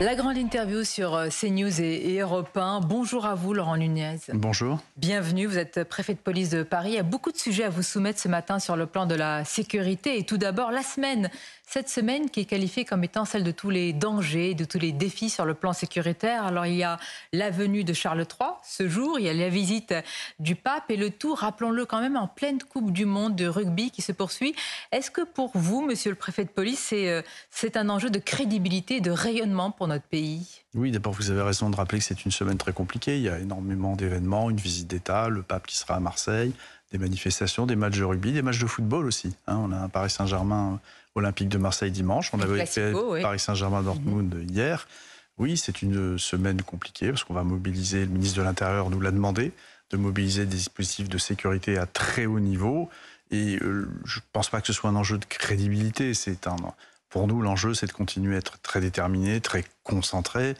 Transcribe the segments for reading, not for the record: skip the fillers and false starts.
La grande interview sur CNews et Europe 1. Bonjour à vous, Laurent Nunez. Bonjour. Bienvenue, vous êtes préfet de police de Paris. Il y a beaucoup de sujets à vous soumettre ce matin sur le plan de la sécurité. Et tout d'abord, cette semaine qui est qualifiée comme étant celle de tous les dangers, de tous les défis sur le plan sécuritaire. Alors, il y a la venue de Charles III ce jour, il y a la visite du pape et le tout, rappelons-le quand même, en pleine Coupe du Monde de rugby qui se poursuit. Est-ce que pour vous, monsieur le préfet de police, c'est un enjeu de crédibilité, de rayonnement pour notre pays? Oui, d'abord, vous avez raison de rappeler que c'est une semaine très compliquée. Il y a énormément d'événements, une visite d'État, le pape qui sera à Marseille, des manifestations, des matchs de rugby, des matchs de football aussi. On a un Paris Saint-Germain Olympique de Marseille dimanche. On avait fait oui. Paris Saint-Germain Dortmund hier. Oui, c'est une semaine compliquée parce qu'on va mobiliser, le ministre de l'Intérieur nous l'a demandé, de mobiliser des dispositifs de sécurité à très haut niveau. Et je ne pense pas que ce soit un enjeu de crédibilité. Pour nous, l'enjeu, c'est de continuer à être très déterminé, très concentré.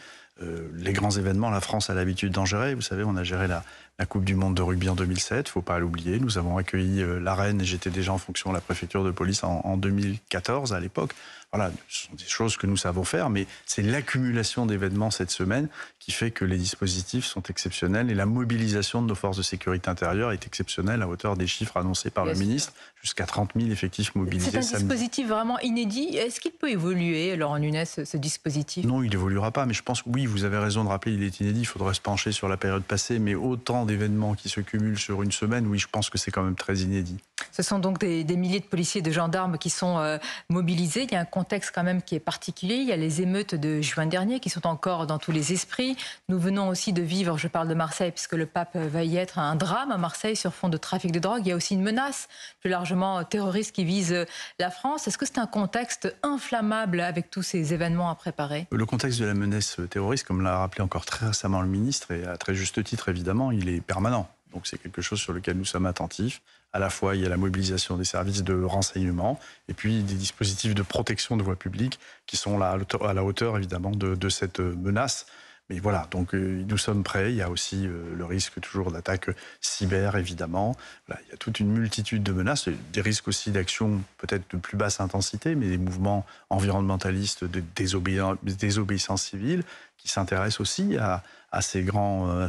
Les grands événements, la France a l'habitude d'en gérer. Vous savez, on a géré la Coupe du Monde de rugby en 2007, il ne faut pas l'oublier. Nous avons accueilli la Reine et j'étais déjà en fonction à la préfecture de police en 2014 à l'époque. Voilà, ce sont des choses que nous savons faire, mais c'est l'accumulation d'événements cette semaine qui fait que les dispositifs sont exceptionnels et la mobilisation de nos forces de sécurité intérieure est exceptionnelle à hauteur des chiffres annoncés par le ministre, jusqu'à 30 000 effectifs mobilisés. C'est un dispositif vraiment inédit. Est-ce qu'il peut évoluer, Laurent Nunez, ce dispositif? Non, il n'évoluera pas, mais je pense que oui, vous avez raison de rappeler, il est inédit, il faudrait se pencher sur la période passée, mais autant d'événements qui se cumulent sur une semaine, oui, je pense que c'est quand même très inédit. Ce sont donc des milliers de policiers et de gendarmes qui sont mobilisés. Il y a un contexte quand même qui est particulier. Il y a les émeutes de juin dernier qui sont encore dans tous les esprits. Nous venons aussi de vivre, je parle de Marseille, puisque le pape va y être, un drame à Marseille sur fond de trafic de drogue. Il y a aussi une menace plus largement terroriste qui vise la France. Est-ce que c'est un contexte inflammable avec tous ces événements à préparer? Le contexte de la menace terroriste, comme l'a rappelé encore très récemment le ministre, et à très juste titre évidemment, il est permanent. Donc c'est quelque chose sur lequel nous sommes attentifs. À la fois, il y a la mobilisation des services de renseignement et puis des dispositifs de protection de voie publique qui sont là à la hauteur évidemment de cette menace. Mais voilà, donc nous sommes prêts. Il y a aussi le risque toujours d'attaque cyber, évidemment. Voilà, il y a toute une multitude de menaces, des risques aussi d'action peut-être de plus basse intensité, mais des mouvements environnementalistes de désobéissance civile qui s'intéressent aussi à ces grands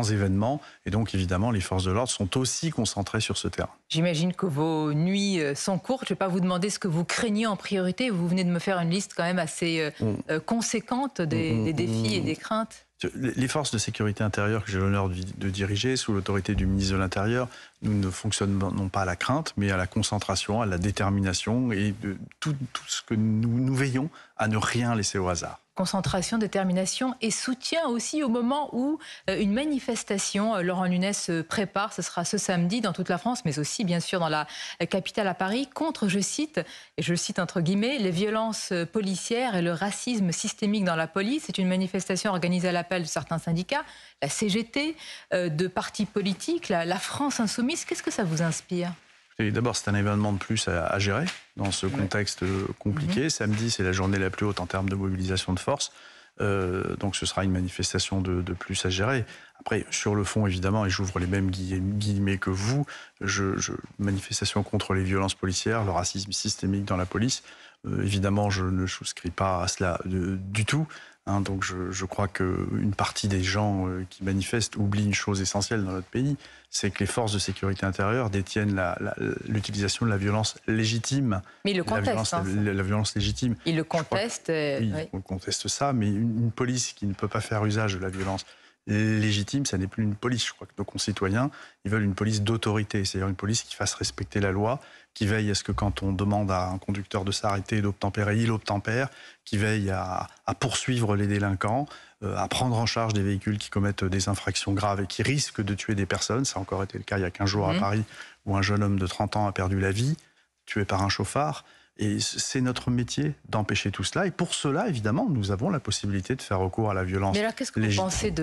événements. Et donc, évidemment, les forces de l'ordre sont aussi concentrées sur ce terrain. J'imagine que vos nuits sont courtes. Je ne vais pas vous demander ce que vous craignez en priorité. Vous venez de me faire une liste quand même assez conséquente des défis et des craintes. Les forces de sécurité intérieure que j'ai l'honneur de diriger, sous l'autorité du ministre de l'Intérieur, nous ne fonctionnons pas à la crainte, mais à la concentration, à la détermination et de tout ce que nous veillons à ne rien laisser au hasard. Concentration, détermination et soutien aussi au moment où une manifestation, Laurent Nunez, se prépare. Ce sera ce samedi dans toute la France, mais aussi bien sûr dans la capitale à Paris, contre, je cite, et je le cite entre guillemets, les violences policières et le racisme systémique dans la police. C'est une manifestation organisée à l'appel de certains syndicats, la CGT, de partis politiques, la France insoumise. Qu'est-ce que ça vous inspire ? D'abord, c'est un événement de plus à gérer dans ce contexte compliqué. Samedi, c'est la journée la plus haute en termes de mobilisation de force. Donc ce sera une manifestation de plus à gérer. Après, sur le fond, évidemment, et j'ouvre les mêmes guillemets que vous, manifestation contre les violences policières, le racisme systémique dans la police, évidemment, je ne souscris pas à cela du tout. Donc je crois qu'une partie des gens qui manifestent oublient une chose essentielle dans notre pays, c'est que les forces de sécurité intérieure détiennent l'utilisation de la violence légitime. Mais ils le contestent. La violence légitime. Ils le contestent. Oui, on conteste ça, mais une police qui ne peut pas faire usage de la violence légitime, ça n'est plus une police. Je crois que nos concitoyens, ils veulent une police d'autorité, c'est-à-dire une police qui fasse respecter la loi, qui veille à ce que quand on demande à un conducteur de s'arrêter et d'obtempérer, il obtempère, qui veille à poursuivre les délinquants, à prendre en charge des véhicules qui commettent des infractions graves et qui risquent de tuer des personnes. Ça a encore été le cas il y a 15 jours à Paris, où un jeune homme de 30 ans a perdu la vie, tué par un chauffard. Et c'est notre métier d'empêcher tout cela. Et pour cela, évidemment, nous avons la possibilité de faire recours à la violence. Mais alors, qu'est-ce que vous pensez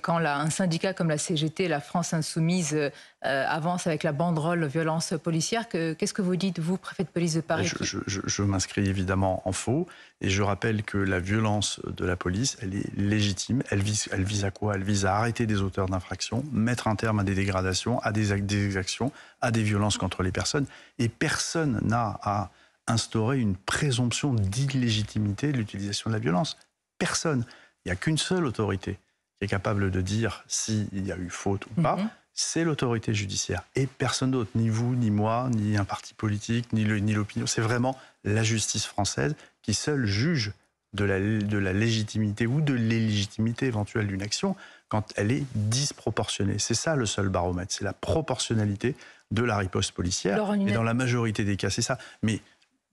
quand un syndicat comme la CGT, la France Insoumise, avance avec la banderole violence policière? Qu'est-ce que vous dites, vous, préfet de police de Paris? Je m'inscris évidemment en faux. Et je rappelle que la violence de la police, elle est légitime. Elle vise à quoi? Elle vise à arrêter des auteurs d'infractions, mettre un terme à des dégradations, à des exactions, à des violences contre les personnes. Et personne n'a à instaurer une présomption d'illégitimité de l'utilisation de la violence. personne, il n'y a qu'une seule autorité qui est capable de dire s'il y a eu faute ou pas, c'est l'autorité judiciaire. Et personne d'autre, ni vous, ni moi, ni un parti politique, ni l'opinion. C'est vraiment la justice française qui seule juge de la légitimité ou de l'illégitimité éventuelle d'une action quand elle est disproportionnée. C'est ça le seul baromètre, c'est la proportionnalité de la riposte policière. Et dans la majorité des cas, c'est ça. Mais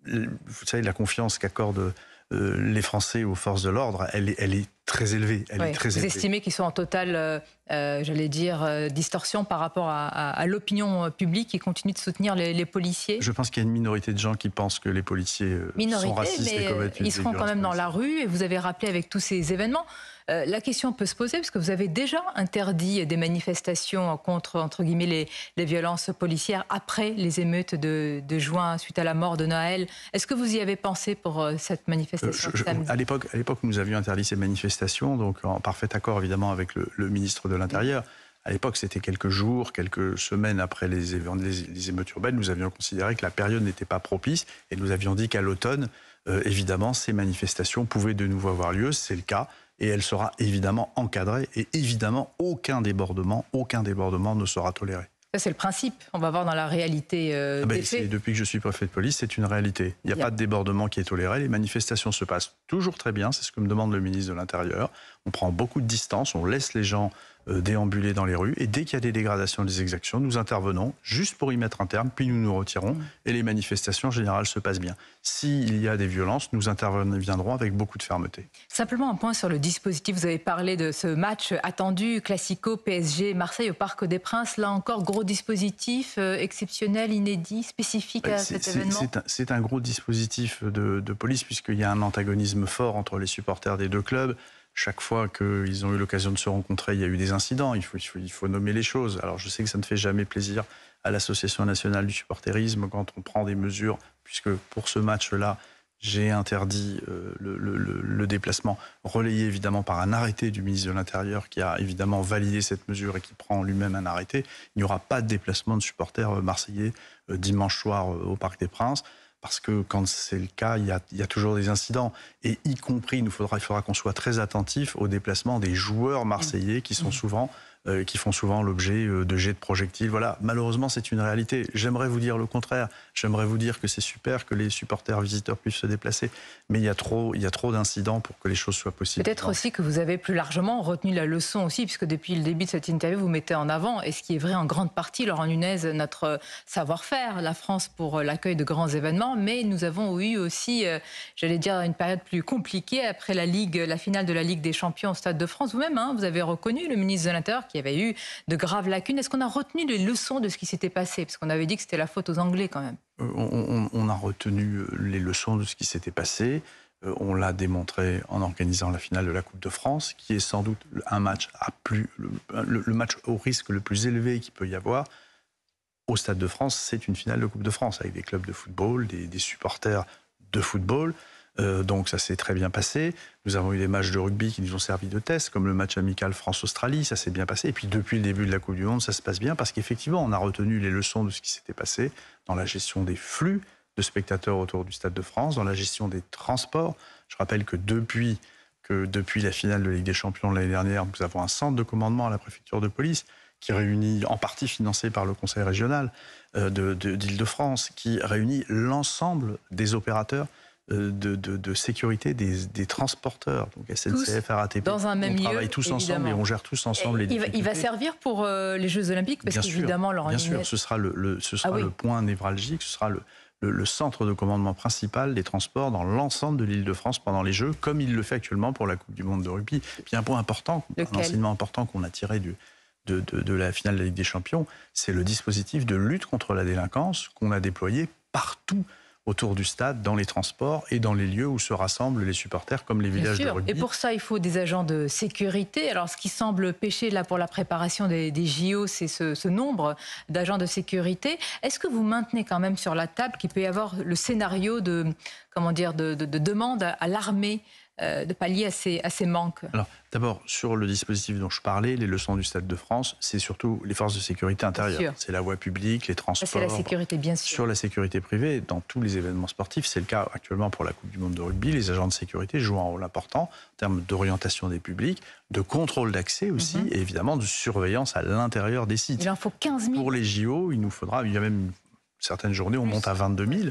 vous savez, la confiance qu'accordent les Français aux forces de l'ordre, elle est très élevée. Vous estimez qu'ils sont en totale, j'allais dire, distorsion par rapport à l'opinion publique qui continue de soutenir les policiers? Je pense qu'il y a une minorité de gens qui pensent que les policiers sont racistes et commettent ils seront quand même dans la rue, et vous avez rappelé avec tous ces événements. La question peut se poser, parce que vous avez déjà interdit des manifestations contre, entre guillemets, les violences policières après les émeutes de juin suite à la mort de Naël. Est-ce que vous y avez pensé pour cette manifestation samedi? À l'époque, nous avions interdit ces manifestations, donc en parfait accord évidemment avec le ministre de l'Intérieur. À l'époque, c'était quelques jours, quelques semaines après les émeutes urbaines. Nous avions considéré que la période n'était pas propice et nous avions dit qu'à l'automne, évidemment, ces manifestations pouvaient de nouveau avoir lieu. C'est le cas. Et elle sera évidemment encadrée. Et évidemment, aucun débordement ne sera toléré. Ça, c'est le principe. On va voir dans la réalité des faits. Depuis que je suis préfet de police, c'est une réalité. Il n'y a pas de débordement qui est toléré. Les manifestations se passent toujours très bien. C'est ce que me demande le ministre de l'Intérieur. On prend beaucoup de distance, on laisse les gens déambuler dans les rues. Et dès qu'il y a des dégradations, des exactions, nous intervenons juste pour y mettre un terme, puis nous nous retirons. Et les manifestations en général se passent bien. S'il y a des violences, nous interviendrons avec beaucoup de fermeté. Simplement un point sur le dispositif. Vous avez parlé de ce match attendu, Classico, PSG, Marseille au Parc des Princes. Là encore, gros dispositif, exceptionnel, inédit, spécifique à cet événement. C'est un gros dispositif de police, puisqu'il y a un antagonisme fort entre les supporters des deux clubs. Chaque fois qu'ils ont eu l'occasion de se rencontrer, il y a eu des incidents. Il faut nommer les choses. Alors je sais que ça ne fait jamais plaisir à l'Association nationale du supporterisme quand on prend des mesures, puisque pour ce match-là, j'ai interdit le déplacement, relayé évidemment par un arrêté du ministre de l'Intérieur qui a évidemment validé cette mesure et qui prend lui-même un arrêté. Il n'y aura pas de déplacement de supporters marseillais dimanche soir au Parc des Princes. Parce que quand c'est le cas, il y a toujours des incidents. Et y compris, il faudra qu'on soit très attentif au déplacement des joueurs marseillais qui font souvent l'objet de jets de projectiles. Voilà, malheureusement, c'est une réalité. J'aimerais vous dire le contraire. J'aimerais vous dire que c'est super que les supporters visiteurs puissent se déplacer. Mais il y a trop d'incidents pour que les choses soient possibles. Peut-être aussi que vous avez plus largement retenu la leçon aussi, puisque depuis le début de cette interview, vous mettez en avant, et ce qui est vrai en grande partie, Laurent Nunez, notre savoir-faire, la France pour l'accueil de grands événements. Mais nous avons eu aussi, j'allais dire, une période plus compliquée après la finale de la Ligue des Champions au Stade de France. Vous-même, vous avez reconnu, le ministre de l'Intérieur, qu'il y avait eu de graves lacunes. Est-ce qu'on a retenu les leçons de ce qui s'était passé? Parce qu'on avait dit que c'était la faute aux Anglais quand même. On a retenu les leçons de ce qui s'était passé. On l'a démontré en organisant la finale de la Coupe de France, qui est sans doute un match le match au risque le plus élevé qu'il peut y avoir. Au Stade de France, c'est une finale de Coupe de France avec des clubs de football, des supporters de football. Donc ça s'est très bien passé. Nous avons eu des matchs de rugby qui nous ont servi de test, comme le match amical France-Australie, ça s'est bien passé. Et puis depuis le début de la Coupe du Monde, ça se passe bien, parce qu'effectivement, on a retenu les leçons de ce qui s'était passé dans la gestion des flux de spectateurs autour du Stade de France, dans la gestion des transports. Je rappelle que depuis la finale de la Ligue des Champions l'année dernière, nous avons un centre de commandement à la préfecture de police qui réunit, en partie financé par le Conseil régional d'Île-de-France, qui réunit l'ensemble des opérateurs de sécurité des transporteurs, donc SNCF, RATP. Dans un même lieu, on travaille tous ensemble et on gère tous ensemble les difficultés. Il va servir pour les Jeux Olympiques, parce qu'évidemment, Laurent Nunez... Bien sûr, ce sera le point névralgique, ce sera le centre de commandement principal des transports dans l'ensemble de l'Île-de-France pendant les Jeux, comme il le fait actuellement pour la Coupe du Monde de rugby. Et puis un point important, un enseignement important qu'on a tiré de la finale de la Ligue des Champions, c'est le dispositif de lutte contre la délinquance qu'on a déployé partout autour du stade, dans les transports et dans les lieux où se rassemblent les supporters, comme les villages de rugby. Et pour ça, il faut des agents de sécurité. Alors, ce qui semble pêcher là pour la préparation des JO, c'est ce nombre d'agents de sécurité. Est-ce que vous maintenez quand même sur la table qu'il peut y avoir le scénario de demande à l'armée de pallier à ces manques? Alors, d'abord, sur le dispositif dont je parlais, les leçons du Stade de France, c'est surtout les forces de sécurité intérieure. C'est la voie publique, les transports. C'est la sécurité, bien sûr. Sur la sécurité privée, dans tous les événements sportifs, c'est le cas actuellement pour la Coupe du Monde de rugby. Les agents de sécurité jouent un rôle important en termes d'orientation des publics, de contrôle d'accès aussi, et évidemment de surveillance à l'intérieur des sites. Il en faut 15 000. Pour les JO, il y a même certaines journées, on monte à 22 000.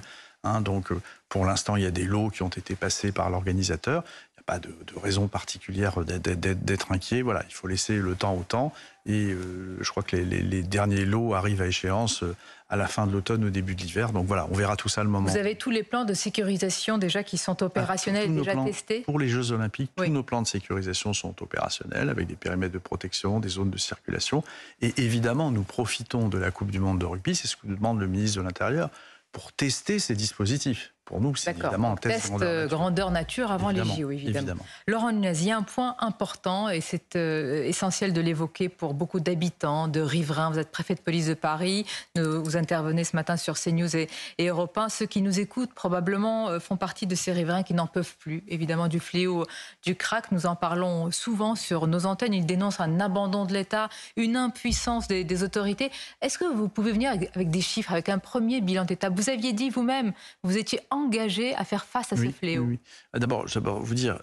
Donc, pour l'instant, il y a des lots qui ont été passés par l'organisateur. Il n'y a pas de raison particulière d'être inquiet. Voilà, il faut laisser le temps au temps. Et je crois que les derniers lots arrivent à échéance à la fin de l'automne, au début de l'hiver. Donc voilà, on verra tout ça le moment. Vous avez tous les plans de sécurisation déjà qui sont opérationnels, déjà testés? Pour les Jeux Olympiques, tous nos plans de sécurisation sont opérationnels, avec des périmètres de protection, des zones de circulation. Et évidemment, nous profitons de la Coupe du Monde de rugby, c'est ce que nous demande le ministre de l'Intérieur, pour tester ces dispositifs. Pour nous, c'est évidemment un test grandeur nature avant les JO, évidemment. Laurent Nunez, il y a un point important, et c'est essentiel de l'évoquer pour beaucoup d'habitants, de riverains. Vous êtes préfet de police de Paris, vous intervenez ce matin sur CNews et Europe 1. Ceux qui nous écoutent probablement font partie de ces riverains qui n'en peuvent plus, évidemment, du fléau du crack. Nous en parlons souvent sur nos antennes. Ils dénoncent un abandon de l'État, une impuissance des autorités. Est-ce que vous pouvez venir avec des chiffres, avec un premier bilan d'État? Vous aviez dit vous-même, vous étiez engagé à faire face à ce fléau. Oui. D'abord, vous dire,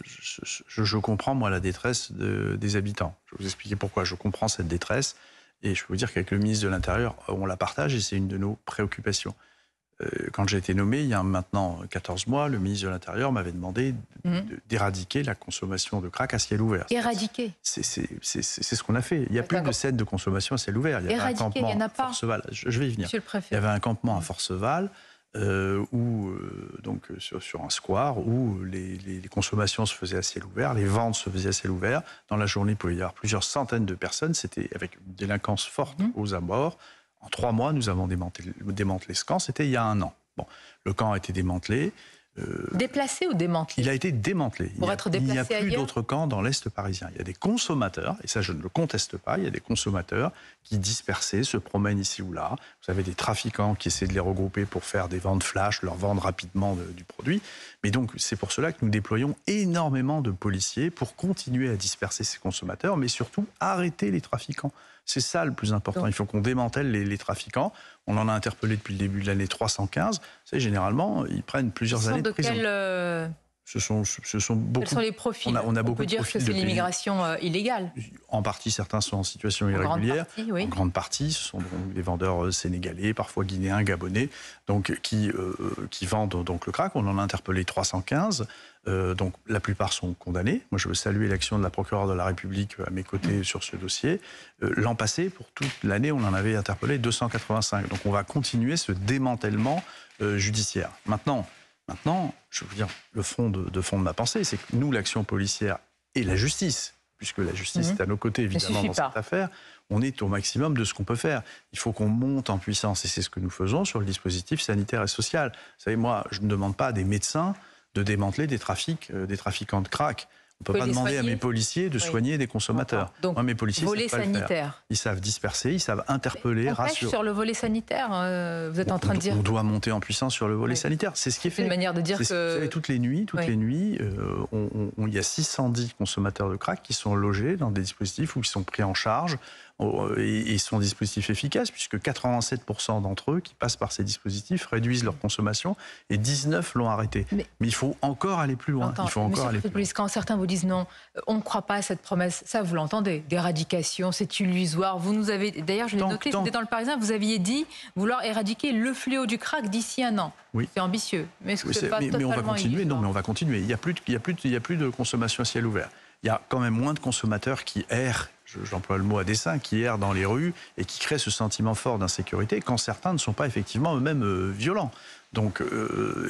je comprends, moi, la détresse des habitants. Je vais vous expliquer pourquoi. Je comprends cette détresse. Et je peux vous dire qu'avec le ministre de l'Intérieur, on la partage et c'est une de nos préoccupations. Quand j'ai été nommé, il y a maintenant 14 mois, le ministre de l'Intérieur m'avait demandé d'éradiquer la consommation de crack à ciel ouvert. Éradiquer? C'est ce qu'on a fait. Il n'y a plus de scènes de consommation à ciel ouvert. Il y avait un campement à Forceval. Je vais y venir. Monsieur le préfet. Il y avait un campement à Forceval. Donc sur un square où les consommations se faisaient à ciel ouvert, les ventes se faisaient à ciel ouvert. Dans la journée, il pouvait y avoir plusieurs centaines de personnes. C'était avec une délinquance forte aux abords. En 3 mois, nous avons démantelé ce camp. C'était il y a 1 an. Bon, le camp a été démantelé. Déplacé ou démantelé? Il a été démantelé. Il n'y a plus d'autres camps dans l'Est parisien. Il y a des consommateurs, et ça je ne le conteste pas, il y a des consommateurs qui dispersés se promènent ici ou là. Vous avez des trafiquants qui essaient de les regrouper pour faire des ventes flash, leur vendre rapidement du produit. Mais donc c'est pour cela que nous déployons énormément de policiers pour continuer à disperser ces consommateurs, mais surtout arrêter les trafiquants. C'est ça le plus important. Il faut qu'on démantèle les trafiquants. On en a interpellé depuis le début de l'année 315. Vous savez, généralement, ils prennent plusieurs années de prison. Ce sont beaucoup. Quels sont les profils? On peut dire que c'est l'immigration illégale. En partie, certains sont en situation irrégulière. En grande partie, ce sont donc des vendeurs sénégalais, parfois guinéens, gabonais, donc qui vendent donc le crack. On en a interpellé 315. Donc la plupart sont condamnés. Moi, je veux saluer l'action de la procureure de la République à mes côtés sur ce dossier. L'an passé, pour toute l'année, on en avait interpellé 285. Donc on va continuer ce démantèlement judiciaire. Maintenant, je veux dire, le fond de ma pensée, c'est que nous, l'action policière et la justice, puisque la justice est à nos côtés, évidemment, dans cette affaire, on est au maximum de ce qu'on peut faire. Il faut qu'on monte en puissance, et c'est ce que nous faisons sur le dispositif sanitaire et social. Vous savez, moi, je ne demande pas à des médecins de démanteler des trafiquants de crack. On ne peut pas demander à mes policiers de soigner des consommateurs. Donc, moi, mes policiers volet savent pas le faire. sanitaire. Ils savent disperser, ils savent interpeller, rassurer. Sur le volet sanitaire, vous êtes en train de dire... On doit monter en puissance sur le volet sanitaire. C'est ce qui est fait. C'est une manière de dire que... Vous savez, toutes les nuits, il y a 610 consommateurs de crack qui sont logés dans des dispositifs ou qui sont pris en charge. Et ils sont des dispositifs efficaces puisque 87% d'entre eux qui passent par ces dispositifs réduisent leur consommation et 19 l'ont arrêté. Mais il faut encore aller plus loin. Quand certains vous disent non, on ne croit pas à cette promesse, ça vous l'entendez, d'éradication, c'est illusoire. Vous nous avez, d'ailleurs je l'ai noté, c'était dans le Parisien, vous aviez dit vouloir éradiquer le fléau du crack d'ici 1 an. Oui. C'est ambitieux. Mais est-ce que c'est pas totalement on va continuer. illusoire? Non, mais on va continuer. Il n'y a plus de consommation à ciel ouvert. Il y a quand même moins de consommateurs qui errent, j'emploie le mot à dessein, qui errent dans les rues et qui créent ce sentiment fort d'insécurité quand certains ne sont pas effectivement eux-mêmes violents. Donc,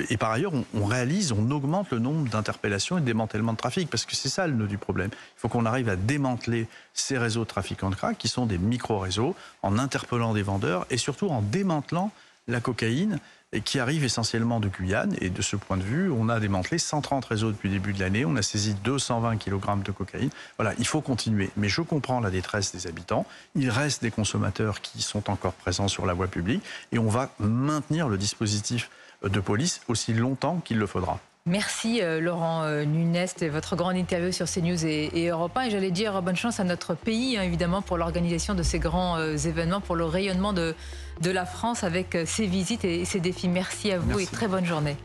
et par ailleurs, on augmente le nombre d'interpellations et de démantèlements de trafic, parce que c'est ça le nœud du problème. Il faut qu'on arrive à démanteler ces réseaux de trafiquants de crack, qui sont des micro-réseaux, en interpellant des vendeurs et surtout en démantelant la cocaïne, et qui arrive essentiellement de Guyane. Et de ce point de vue, on a démantelé 130 réseaux depuis le début de l'année. On a saisi 220 kg de cocaïne. Voilà, il faut continuer. Mais je comprends la détresse des habitants. Il reste des consommateurs qui sont encore présents sur la voie publique. Et on va maintenir le dispositif de police aussi longtemps qu'il le faudra. Merci Laurent Nunez, c'était votre grande interview sur CNews et Europe 1. Et j'allais dire bonne chance à notre pays, hein, évidemment, pour l'organisation de ces grands événements, pour le rayonnement de la France avec ses visites et ses défis. Merci à vous. Merci. Et très bonne journée.